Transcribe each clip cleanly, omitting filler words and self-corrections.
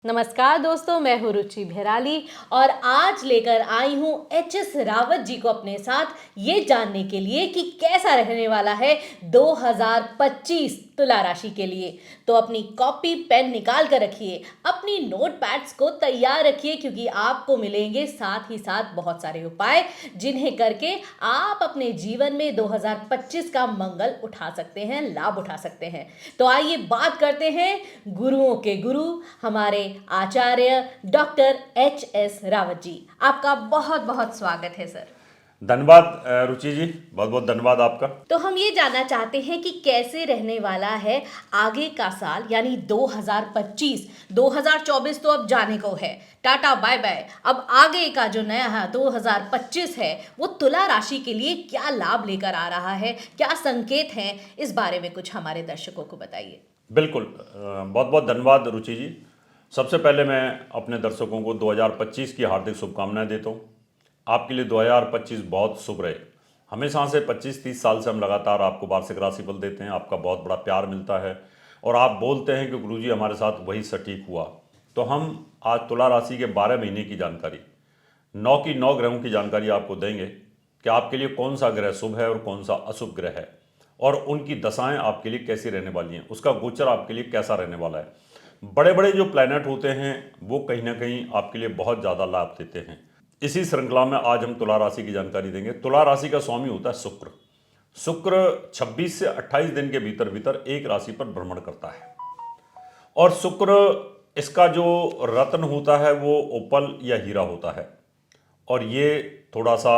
नमस्कार दोस्तों, मैं हूँ रुचि भेराली और आज लेकर आई हूँ एच.एस. रावत जी को अपने साथ ये जानने के लिए कि कैसा रहने वाला है 2025 तुला राशि के लिए। तो अपनी कॉपी पेन निकाल कर रखिए, अपनी नोट पैड्स को तैयार रखिए क्योंकि आपको मिलेंगे साथ ही साथ बहुत सारे उपाय जिन्हें करके आप अपने जीवन में 2025 का मंगल उठा सकते हैं, लाभ उठा सकते हैं। तो आइए बात करते हैं गुरुओं के गुरु हमारे आचार्य डॉक्टर एच.एस. रावत जी। आपका बहुत बहुत स्वागत है सर। धन्यवाद रुचि जी, बहुत बहुत धन्यवाद आपका। तो हम ये जानना चाहते हैं कि कैसे रहने वाला है आगे का साल यानी 2025। 2024 तो अब जाने को है, टाटा बाय बाय। अब आगे का जो नया है 2025 है वो तुला राशि के लिए क्या लाभ लेकर आ रहा है, क्या संकेत हैं, इस बारे में कुछ हमारे दर्शकों को बताइए। बिल्कुल, बहुत बहुत धन्यवाद रुचि जी। सबसे पहले मैं अपने दर्शकों को 2025 की हार्दिक शुभकामनाएं देता हूं। आपके लिए 2025 बहुत शुभ रहे। हमेशा से 25-30 साल से हम लगातार आपको वार्षिक राशिफल देते हैं, आपका बहुत बड़ा प्यार मिलता है और आप बोलते हैं कि गुरुजी हमारे साथ वही सटीक हुआ। तो हम आज तुला राशि के 12 महीने की जानकारी, 9 की 9 ग्रहों की जानकारी आपको देंगे कि आपके लिए कौन सा ग्रह शुभ है और कौन सा अशुभ ग्रह है और उनकी दशाएं आपके लिए कैसी रहने वाली हैं, उसका गोचर आपके लिए कैसा रहने वाला है। बड़े बड़े जो प्लैनेट होते हैं वो कहीं ना कहीं आपके लिए बहुत ज़्यादा लाभ देते हैं। इसी श्रृंखला में आज हम तुला राशि की जानकारी देंगे। तुला राशि का स्वामी होता है शुक्र। शुक्र 26 से 28 दिन के भीतर भीतर एक राशि पर भ्रमण करता है और शुक्र, इसका जो रत्न होता है वो ओपल या हीरा होता है और ये थोड़ा सा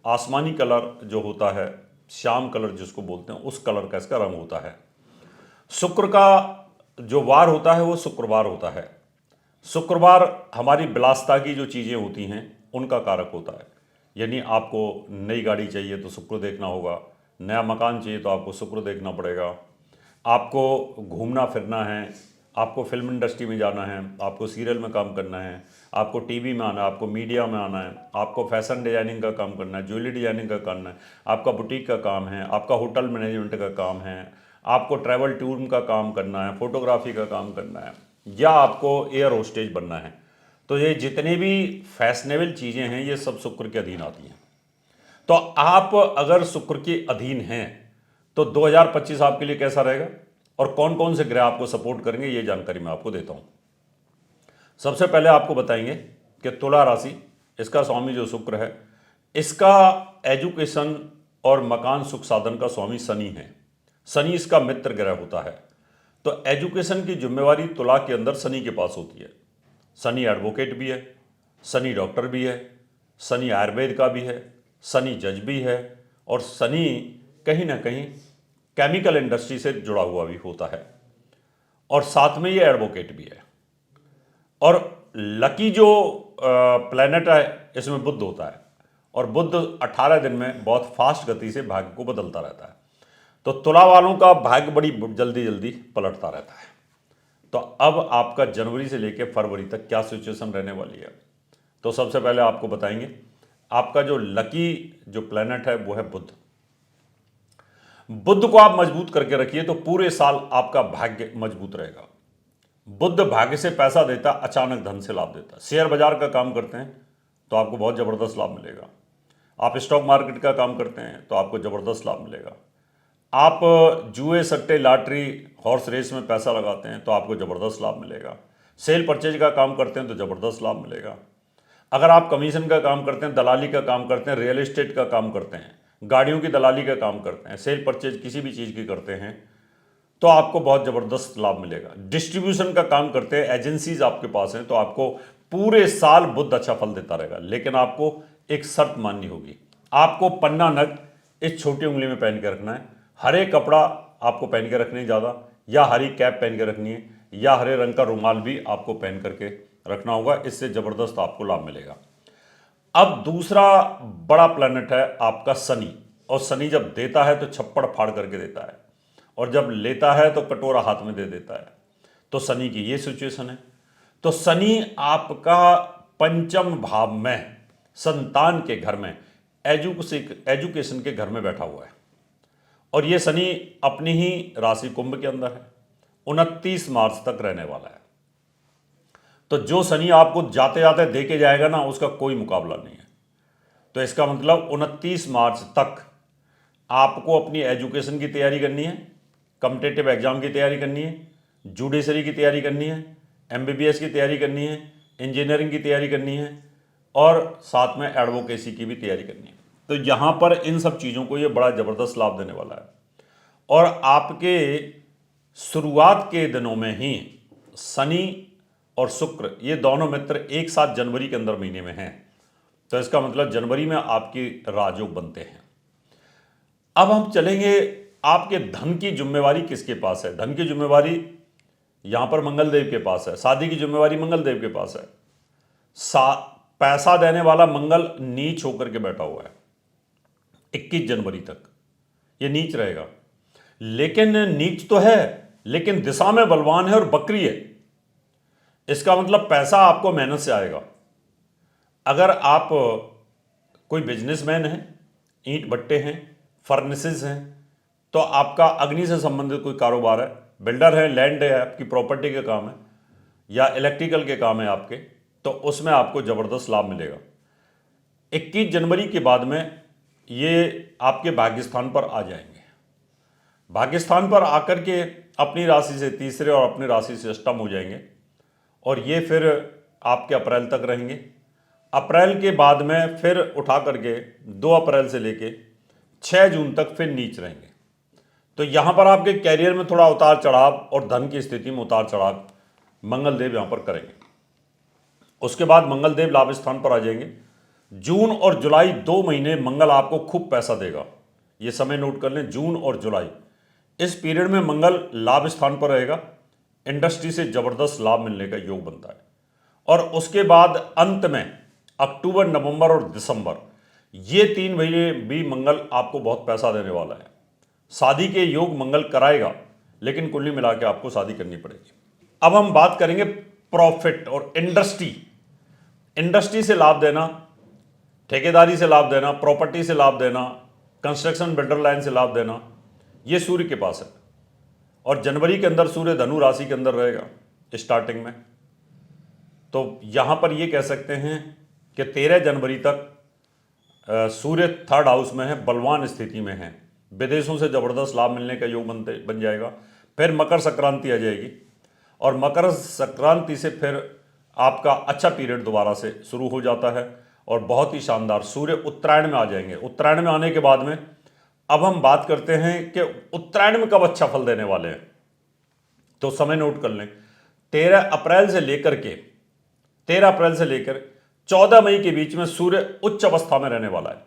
आसमानी कलर जो होता है, श्याम कलर जिसको बोलते हैं, उस कलर का इसका रंग होता है। शुक्र का जो वार होता है वो शुक्रवार होता है। शुक्रवार हमारी विलासिता की जो चीज़ें होती हैं उनका कारक होता है। यानी आपको नई गाड़ी चाहिए तो शुक्र देखना होगा, नया मकान चाहिए तो आपको शुक्र देखना पड़ेगा, आपको घूमना फिरना है, आपको फिल्म इंडस्ट्री में जाना है, आपको सीरियल में काम करना है, आपको टीवी में आना है, आपको मीडिया में आना है, आपको फैशन डिजाइनिंग का काम करना है, ज्वेलरी डिजाइनिंग का करना है, आपका बुटीक का काम है, आपका होटल मैनेजमेंट का काम है, आपको ट्रैवल टूर का काम करना है, फोटोग्राफी का काम करना है, या आपको एयर होस्टेज बनना है। तो ये जितने भी फैशनेबल चीज़ें हैं ये सब शुक्र के अधीन आती हैं। तो आप अगर शुक्र के अधीन हैं तो 2025 आपके लिए कैसा रहेगा और कौन कौन से ग्रह आपको सपोर्ट करेंगे ये जानकारी मैं आपको देता हूं। सबसे पहले आपको बताएंगे कि तुला राशि, इसका स्वामी जो शुक्र है, इसका एजुकेशन और मकान सुख साधन का स्वामी शनि है। शनि इसका मित्र ग्रह होता है। तो एजुकेशन की जिम्मेवारी तुला के अंदर शनि के पास होती है। शनि एडवोकेट भी है, शनि डॉक्टर भी है, शनि आयुर्वेद का भी है, शनि जज भी है और शनि कहीं ना कहीं केमिकल इंडस्ट्री से जुड़ा हुआ भी होता है और साथ में ये एडवोकेट भी है। और लकी जो प्लैनेट है इसमें बुध होता है और बुध 18 दिन में बहुत फास्ट गति से भाग्य को बदलता रहता है। तो तुला वालों का भाग्य बड़ी जल्दी जल्दी पलटता रहता है। तो अब आपका जनवरी से लेकर फरवरी तक क्या सिचुएशन रहने वाली है, तो सबसे पहले आपको बताएंगे आपका जो लकी जो प्लैनेट है वो है बुध। बुध को आप मजबूत करके रखिए तो पूरे साल आपका भाग्य मजबूत रहेगा। बुध भाग्य से पैसा देता, अचानक धन से लाभ देता। शेयर बाजार का काम करते हैं तो आपको बहुत ज़बरदस्त लाभ मिलेगा। आप स्टॉक मार्केट का काम करते हैं तो आपको ज़बरदस्त लाभ मिलेगा। आप जुए सट्टे लॉटरी हॉर्स रेस में पैसा लगाते हैं तो आपको ज़बरदस्त लाभ मिलेगा। सेल परचेज का काम करते हैं तो ज़बरदस्त लाभ मिलेगा। अगर आप कमीशन का काम करते हैं, दलाली का काम करते हैं, रियल एस्टेट का काम करते हैं, गाड़ियों की दलाली का काम करते हैं, सेल परचेज किसी भी चीज़ की करते हैं तो आपको बहुत ज़बरदस्त लाभ मिलेगा। डिस्ट्रीब्यूशन का काम करते हैं, एजेंसीज आपके पास हैं तो आपको पूरे साल बुध अच्छा फल देता रहेगा। लेकिन आपको एक शर्त माननी होगी, आपको पन्ना नग इस छोटी उंगली में पहन के रखना है। हरे कपड़ा आपको पहन के रखनी है ज़्यादा, या हरी कैप पहन के रखनी है, या हरे रंग का रुमाल भी आपको पहन करके रखना होगा। इससे ज़बरदस्त आपको लाभ मिलेगा। अब दूसरा बड़ा प्लैनेट है आपका शनि, और शनि जब देता है तो छप्पड़ फाड़ करके देता है और जब लेता है तो कटोरा हाथ में दे देता है। तो शनि की ये सिचुएशन है। तो शनि आपका पंचम भाव में संतान के घर में, एजुकेशन के घर में बैठा हुआ है और ये शनि अपनी ही राशि कुंभ के अंदर है। 29 मार्च तक रहने वाला है। तो जो शनि आपको जाते जाते दे के जाएगा ना, उसका कोई मुकाबला नहीं है। तो इसका मतलब 29 मार्च तक आपको अपनी एजुकेशन की तैयारी करनी है, कॉम्पिटिटिव एग्जाम की तैयारी करनी है, जुडिशरी की तैयारी करनी है, एमबीबीएस की तैयारी करनी है, इंजीनियरिंग की तैयारी करनी है और साथ में एडवोकेसी की भी तैयारी करनी है। तो यहाँ पर इन सब चीज़ों को ये बड़ा ज़बरदस्त लाभ देने वाला है। और आपके शुरुआत के दिनों में ही शनि और शुक्र ये दोनों मित्र एक साथ जनवरी के अंदर महीने में हैं, तो इसका मतलब जनवरी में आपकी राजयोग बनते हैं। अब हम चलेंगे, आपके धन की जिम्मेवारी किसके पास है। धन की जिम्मेवारी यहां पर मंगल देव के पास है। शादी की जिम्मेवारी मंगल देव के पास है। पैसा देने वाला मंगल नीच होकर के बैठा हुआ है 21 जनवरी तक, ये नीच रहेगा। लेकिन नीच तो है, लेकिन दिशा में बलवान है और बकरी है। इसका मतलब पैसा आपको मेहनत से आएगा। अगर आप कोई बिजनेसमैन हैं, ईंट भट्टे हैं, फर्नेसेस हैं, तो आपका अग्नि से संबंधित कोई कारोबार है, बिल्डर है, लैंड है, आपकी प्रॉपर्टी के काम है या इलेक्ट्रिकल के काम है आपके, तो उसमें आपको ज़बरदस्त लाभ मिलेगा। 21 जनवरी के बाद में ये आपके भाग्यस्थान पर आ जाएंगे। भाग्यस्थान पर आकर के अपनी राशि से तीसरे और अपनी राशि से अष्टम हो जाएंगे और ये फिर आपके अप्रैल तक रहेंगे। अप्रैल के बाद में फिर उठा करके 2 अप्रैल से लेके 6 जून तक फिर नीच रहेंगे। तो यहाँ पर आपके कैरियर में थोड़ा उतार चढ़ाव और धन की स्थिति में उतार चढ़ाव मंगल देव यहाँ पर करेंगे। उसके बाद मंगल देव लाभ स्थान पर आ जाएंगे। जून और जुलाई 2 महीने मंगल आपको खूब पैसा देगा, ये समय नोट कर लें। जून और जुलाई इस पीरियड में मंगल लाभ स्थान पर रहेगा। इंडस्ट्री से जबरदस्त लाभ मिलने का योग बनता है। और उसके बाद अंत में अक्टूबर, नवंबर और दिसंबर, ये 3 महीने भी मंगल आपको बहुत पैसा देने वाला है। शादी के योग मंगल कराएगा, लेकिन कुल्ली मिला के आपको शादी करनी पड़ेगी। अब हम बात करेंगे प्रॉफिट और इंडस्ट्री से लाभ देना, ठेकेदारी से लाभ देना, प्रॉपर्टी से लाभ देना, कंस्ट्रक्शन बिल्डर लाइन से लाभ देना, ये सूर्य के पास है। और जनवरी के अंदर सूर्य धनु राशि के अंदर रहेगा स्टार्टिंग में। तो यहां पर ये कह सकते हैं कि 13 जनवरी तक सूर्य 3rd हाउस में है, बलवान स्थिति में है। विदेशों से जबरदस्त लाभ मिलने का योग बन जाएगा। फिर मकर संक्रांति आ जाएगी और मकर संक्रांति से फिर आपका अच्छा पीरियड दोबारा से शुरू हो जाता है और बहुत ही शानदार सूर्य उत्तरायण में आ जाएंगे। उत्तरायण में आने के बाद में अब हम बात करते हैं कि उत्तरायण में कब अच्छा फल देने वाले हैं, तो समय नोट कर लें। 13 अप्रैल से लेकर 14 मई के बीच में सूर्य उच्च अवस्था में रहने वाला है।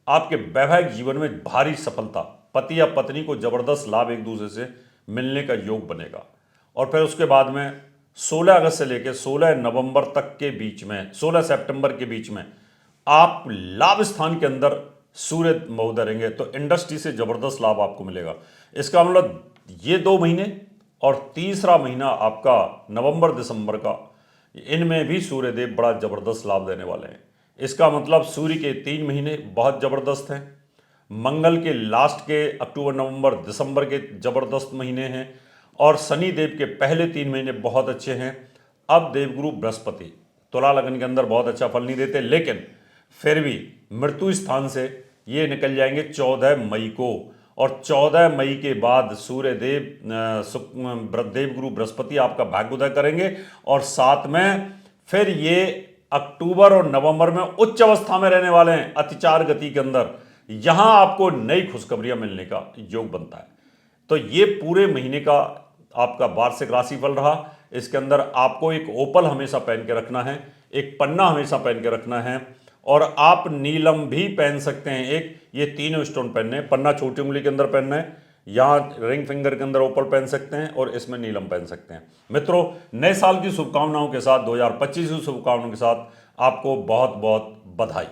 आपके वैवाहिक जीवन में भारी सफलता, पति या पत्नी को जबरदस्त लाभ एक दूसरे से मिलने का योग बनेगा। और फिर उसके बाद में 16 अगस्त से लेकर 16 नवंबर तक के बीच में, 16 सितंबर के बीच में आप लाभ स्थान के अंदर सूर्य महोदय रहेंगे, तो इंडस्ट्री से जबरदस्त लाभ आपको मिलेगा। इसका मतलब ये 2 महीने और तीसरा महीना आपका नवंबर दिसंबर का, इनमें भी सूर्यदेव बड़ा जबरदस्त लाभ देने वाले हैं। इसका मतलब सूर्य के 3 महीने बहुत जबरदस्त हैं, मंगल के लास्ट के अक्टूबर, नवंबर, दिसंबर के जबरदस्त महीने हैं और शनि देव के पहले 3 महीने बहुत अच्छे हैं। अब देवगुरु बृहस्पति तुला लगन के अंदर बहुत अच्छा फल नहीं देते, लेकिन फिर भी मृत्यु स्थान से ये निकल जाएंगे 14 मई को। और 14 मई के बाद सूर्य देवगुरु बृहस्पति आपका भाग्योदय करेंगे और साथ में फिर ये अक्टूबर और नवंबर में उच्च अवस्था में रहने वाले हैं, अतिचार गति के अंदर। यहां आपको नई खुशखबरियां मिलने का योग बनता है। तो ये पूरे महीने का आपका वार्षिक राशिफल रहा। इसके अंदर आपको एक ओपल हमेशा पहन के रखना है, एक पन्ना हमेशा पहन के रखना है और आप नीलम भी पहन सकते हैं। एक ये 3 स्टोन पहनने हैं, पन्ना छोटी उंगली के अंदर पहनना है, यहाँ रिंग फिंगर के अंदर ओपल पहन सकते हैं और इसमें नीलम पहन सकते हैं। मित्रों, नए साल की शुभकामनाओं के साथ, 2025 की शुभकामनाओं के साथ आपको बहुत बहुत बधाई।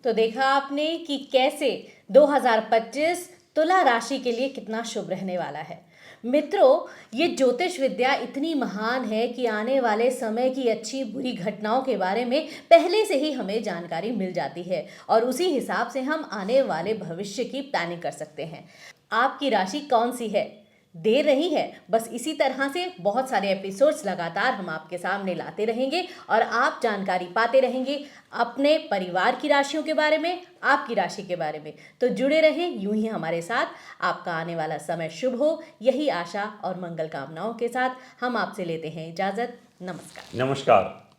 तो देखा आपने कि कैसे 2025 तुला राशि के लिए कितना शुभ रहने वाला है। मित्रों, ये ज्योतिष विद्या इतनी महान है कि आने वाले समय की अच्छी बुरी घटनाओं के बारे में पहले से ही हमें जानकारी मिल जाती है और उसी हिसाब से हम आने वाले भविष्य की प्लानिंग कर सकते हैं। आपकी राशि कौन सी है? देर नहीं है, बस इसी तरह से बहुत सारे एपिसोड्स लगातार हम आपके सामने लाते रहेंगे और आप जानकारी पाते रहेंगे अपने परिवार की राशियों के बारे में, आपकी राशि के बारे में। तो जुड़े रहें यूं ही हमारे साथ। आपका आने वाला समय शुभ हो, यही आशा और मंगल कामनाओं के साथ हम आपसे लेते हैं इजाज़त। नमस्कार। नमस्कार।